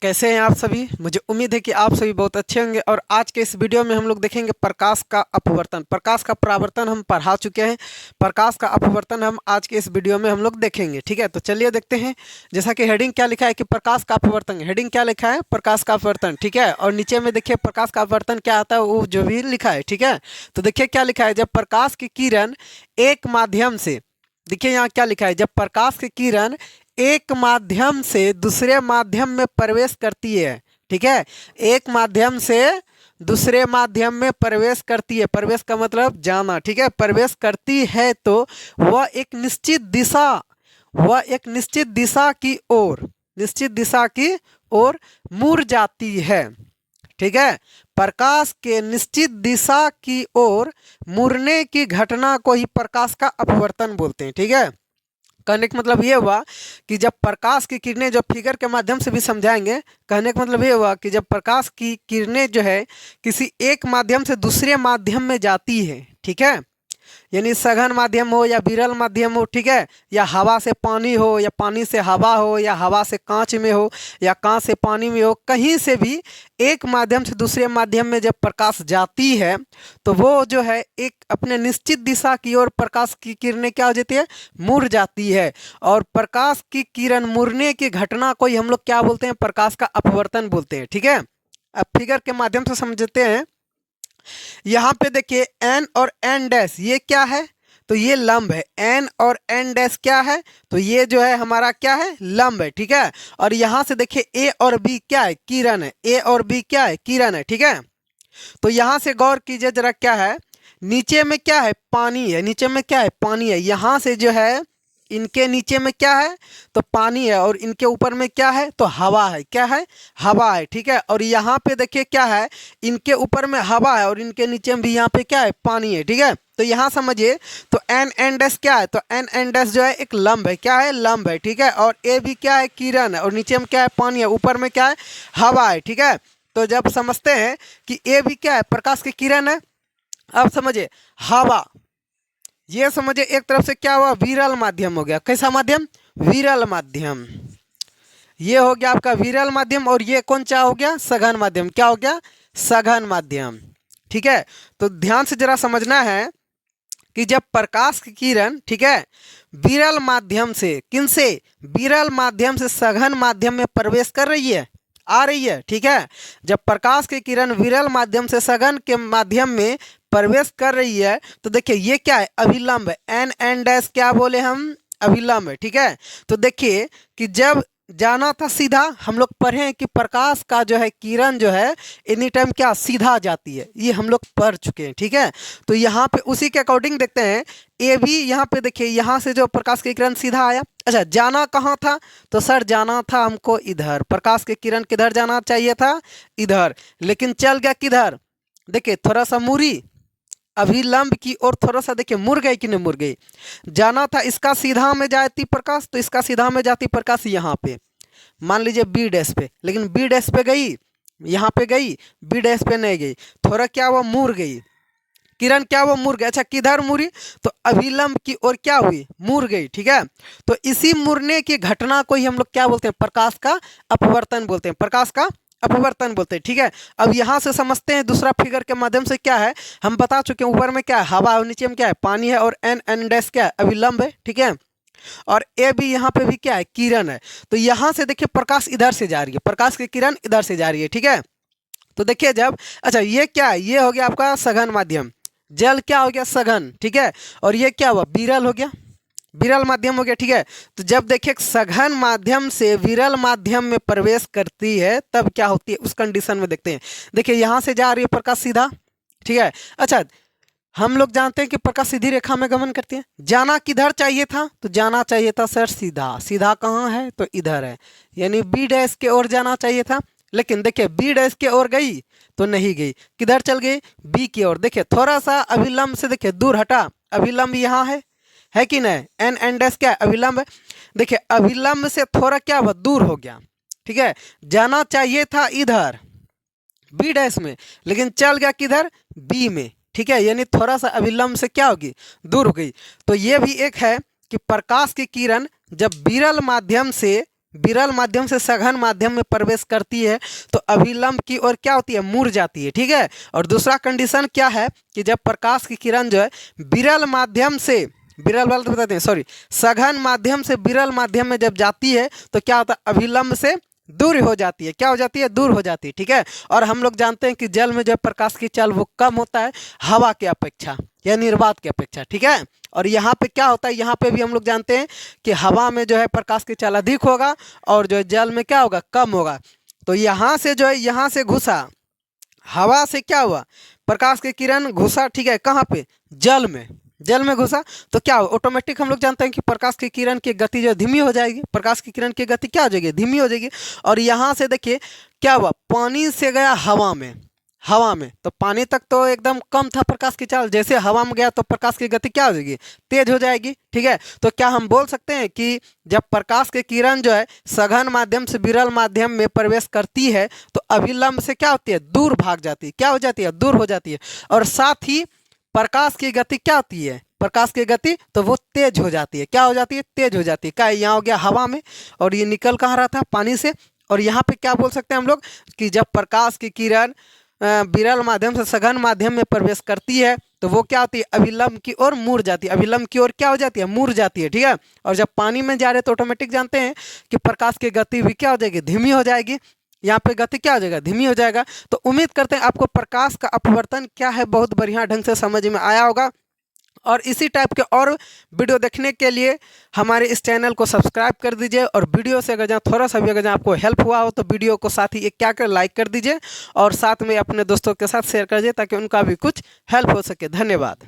कैसे हैं आप सभी। मुझे उम्मीद है कि आप सभी बहुत अच्छे होंगे। और आज के इस वीडियो में हम लोग देखेंगे प्रकाश का अपवर्तन। प्रकाश का परावर्तन हम पढ़ा चुके हैं, प्रकाश का अपवर्तन हम आज के इस वीडियो में हम लोग देखेंगे। ठीक है, तो चलिए देखते हैं। जैसा कि हेडिंग क्या लिखा है कि प्रकाश का अपवर्तन, हेडिंग क्या लिखा है, प्रकाश का अपवर्तन। ठीक है, और नीचे में देखिए प्रकाश का अपवर्तन क्या आता है वो जो भी लिखा है। ठीक है, तो देखिए क्या लिखा है, जब प्रकाश की किरण एक माध्यम से, देखिए यहाँ क्या लिखा है, जब प्रकाश की किरण एक माध्यम से दूसरे माध्यम में प्रवेश करती है। ठीक है, एक माध्यम से दूसरे माध्यम में प्रवेश करती है, प्रवेश का मतलब जाना। ठीक है, प्रवेश करती है तो वह एक निश्चित दिशा, वह एक निश्चित दिशा की ओर, निश्चित दिशा की ओर मुड़ जाती है। ठीक है, प्रकाश के निश्चित दिशा की ओर मुड़ने की घटना को ही प्रकाश का अपवर्तन बोलते हैं। ठीक है, कहने का मतलब ये हुआ कि जब प्रकाश की किरणें, जो फिगर के माध्यम से भी समझाएंगे, कहने का मतलब ये हुआ कि जब प्रकाश की किरणें जो है किसी एक माध्यम से दूसरे माध्यम में जाती है, ठीक है, यानी सघन माध्यम हो या विरल माध्यम हो, ठीक है, या हवा से पानी हो या पानी से हवा हो या हवा से कांच में हो या कांच से पानी में हो, कहीं से भी एक माध्यम से दूसरे माध्यम में जब प्रकाश जाती है तो वो जो है एक अपने निश्चित दिशा की ओर प्रकाश की किरणें क्या हो जाती है, मुड़ जाती है। और प्रकाश की किरण मुड़ने की घटना को ही हम लोग क्या बोलते हैं, प्रकाश का अपवर्तन बोलते हैं। ठीक है, अब फिगर के माध्यम से समझते हैं। यहाँ पे देखिए एन और एन डैश ये क्या है, तो ये लंब है। एन और एन डैश क्या है, तो ये जो है हमारा क्या है, लंब है। ठीक है, और यहाँ से देखिए ए और बी क्या है, किरण है। ए और बी क्या है, किरण है। ठीक है, तो यहाँ से गौर कीजिए जरा, क्या है, नीचे में क्या है, पानी है। नीचे में क्या है, पानी है। यहाँ से जो है इनके नीचे में क्या है, तो पानी है, और इनके ऊपर में क्या है, तो हवा है। क्या है, हवा है। ठीक है, और यहाँ पे देखिए क्या है, इनके ऊपर में हवा है और इनके नीचे में भी यहाँ पे क्या है, पानी है। ठीक है, तो यहाँ समझिए, तो एन एन डैश क्या है, तो एन एन डैश जो है एक लंब है। क्या है, लंब है। ठीक है, और ए भी क्या है, किरण है, और नीचे में क्या है, पानी है, ऊपर में क्या है, हवा है। ठीक है, तो जब समझते हैं कि ए भी क्या है, प्रकाश की किरण है। अब समझिए हवा, ये समझिए एक तरफ से क्या हुआ, विरल माध्यम हो गया। कैसा माध्यम, विरल माध्यम। ये हो गया आपका विरल माध्यम, और ये कौन सा हो गया, सघन माध्यम। क्या हो गया, सघन माध्यम। ठीक है, तो ध्यान से जरा समझना है कि जब प्रकाश की किरण, ठीक है, विरल माध्यम से, किन से, विरल माध्यम से सघन माध्यम में प्रवेश कर रही है, आ रही है। ठीक है, जब प्रकाश की किरण विरल माध्यम से सघन के माध्यम में प्रवेश कर रही है तो देखिए ये क्या है, अभिलंब है। एन एन डैश क्या बोले हम, अभिलंब है। ठीक है, तो देखिए कि जब जाना था सीधा, हम लोग पढ़े हैं कि प्रकाश का जो है किरण जो है एनी टाइम क्या सीधा जाती है, ये हम लोग पढ़ चुके हैं। ठीक है, तो यहाँ पे उसी के अकॉर्डिंग देखते हैं। ए भी यहाँ पे देखिए, यहाँ से जो प्रकाश की किरण सीधा आया। अच्छा, जाना कहाँ था, तो सर जाना था हमको इधर, प्रकाश की किरण किधर जाना चाहिए था, इधर, लेकिन चल गया किधर, देखिए थोड़ा सा मुड़ी, अभिलंब की ओर थोड़ा सा, देखिए मुड़ गई कि नहीं मुड़ गई। जाना था इसका सीधा में जाती प्रकाश, तो इसका सीधा में जाती प्रकाश यहाँ पे, मान लीजिए बी डैश पे, लेकिन बी डैश पे गई, यहाँ पे गई, बी डैश पे नहीं गई, थोड़ा क्या हुआ, मुड़ गई किरण, क्या वो मुड़ गई। अच्छा, किधर मुड़ी, तो अभिलंब की ओर क्या हुई, मुड़ गई। ठीक है, तो इसी मुड़ने की घटना को ही हम लोग क्या बोलते हैं, प्रकाश का अपवर्तन बोलते हैं, प्रकाश का अपवर्तन बोलते हैं। ठीक है, अब यहाँ से समझते हैं दूसरा फिगर के माध्यम से क्या है, हम बता चुके हैं ऊपर में क्या है, हवा है, और नीचे में क्या है, पानी है, और एन एन डैश क्या है, अभिलंब है। ठीक है, और ए भी यहाँ पे भी क्या है, किरण है। तो यहाँ से देखिए प्रकाश इधर से जा रही है, प्रकाश की किरण इधर से जा रही है। ठीक है, तो देखिए जब, अच्छा ये क्या है, ये हो गया आपका सघन माध्यम, जल क्या हो गया, सघन। ठीक है, और ये क्या हुआ, विरल हो गया, विरल माध्यम हो गया। ठीक है, तो जब देखिए सघन माध्यम से विरल माध्यम में प्रवेश करती है तब क्या होती है, उस कंडीशन में देखते हैं। देखिए यहाँ से जा रही है प्रकाश सीधा। ठीक है, अच्छा हम लोग जानते हैं कि प्रकाश सीधी रेखा में गमन करती है। जाना किधर चाहिए था, तो जाना चाहिए था सर सीधा, सीधा कहाँ है, तो इधर है, यानी बी डैश के ओर जाना चाहिए था। लेकिन देखिए बी डैश के ओर गई तो नहीं गई, किधर चल गई, बी की ओर। देखिए थोड़ा सा अभिलंब से देखिए दूर हटा, अभिलंब यहाँ है कि नहीं, एन एन डैश क्या है, अभिलंब है। देखिए अभिलंब से थोड़ा क्या हुआ, दूर हो गया। ठीक है, जाना चाहिए था इधर बी डैश में, लेकिन चल गया किधर, बी में। ठीक है, यानी थोड़ा सा अभिलंब से क्या होगी, दूर हो गई। तो ये भी एक है कि प्रकाश की किरण जब विरल माध्यम से विरल माध्यम से सघन माध्यम में प्रवेश करती है तो अभिलंब की ओर क्या होती है, मुड़ जाती है। ठीक है। और दूसरा कंडीशन क्या है कि जब प्रकाश की किरण जो है विरल माध्यम से, विरल वाला तो बताते हैं, सॉरी, सघन माध्यम से विरल माध्यम में जब जाती है तो क्या होता है, अभिलंब से दूर हो जाती है। क्या हो जाती है, दूर हो जाती है। ठीक है। और हम लोग जानते हैं कि जल में जो प्रकाश की चाल वो कम होता है हवा के अपेक्षा या निर्वात के अपेक्षा। ठीक है। और यहाँ पे क्या होता है, यहाँ पे भी हम लोग जानते हैं कि हवा में जो है प्रकाश की चाल अधिक होगा और जो है जल में क्या होगा, कम होगा। तो यहाँ से जो है, यहाँ से घुसा, हवा से क्या हुआ, प्रकाश की किरण घुसा, ठीक है, कहाँ पे, जल में, जल में घुसा तो क्या हो, ऑटोमेटिक हम लोग जानते हैं कि प्रकाश की किरण की गति जो धीमी हो जाएगी, प्रकाश की किरण की गति क्या हो जाएगी, धीमी हो जाएगी। और यहाँ से देखिए क्या हुआ, पानी से गया हवा में, हवा में, तो पानी तक तो एकदम कम था प्रकाश की चाल, जैसे हवा में गया तो प्रकाश की गति क्या हो जाएगी, तेज हो जाएगी। ठीक है। तो क्या हम बोल सकते हैं कि जब प्रकाश की किरण जो है सघन माध्यम से विरल माध्यम में प्रवेश करती है तो अभिलंब से क्या होती है, दूर भाग जाती है, क्या हो जाती है, दूर हो जाती है। और साथ ही प्रकाश की गति क्या होती है, प्रकाश की गति तो वो तेज हो जाती है, क्या हो जाती है, तेज हो जाती है। क्या यहाँ हो गया हवा में और ये निकल कहाँ रहा था, पानी से। और यहाँ पे क्या बोल सकते हैं हम लोग कि जब प्रकाश की किरण विरल माध्यम से सघन माध्यम में प्रवेश करती है तो वो क्या होती है, अभिलंब की ओर मुड़ जाती है, अभिलंब की ओर क्या हो जाती है, मुड़ जाती है। ठीक है। और जब पानी में जा रहे तो ऑटोमेटिक जानते हैं कि प्रकाश की गति भी क्या हो जाएगी, धीमी हो जाएगी। यहाँ पे गति क्या हो जाएगा, धीमी हो जाएगा। तो उम्मीद करते हैं आपको प्रकाश का अपवर्तन क्या है बहुत बढ़िया ढंग से समझ में आया होगा। और इसी टाइप के और वीडियो देखने के लिए हमारे इस चैनल को सब्सक्राइब कर दीजिए। और वीडियो से अगर जहाँ थोड़ा सा भी अगर जहाँ आपको हेल्प हुआ हो तो वीडियो को साथ ही एक क्या कर लाइक कर दीजिए और साथ में अपने दोस्तों के साथ शेयर कर दीजिए ताकि उनका भी कुछ हेल्प हो सके। धन्यवाद।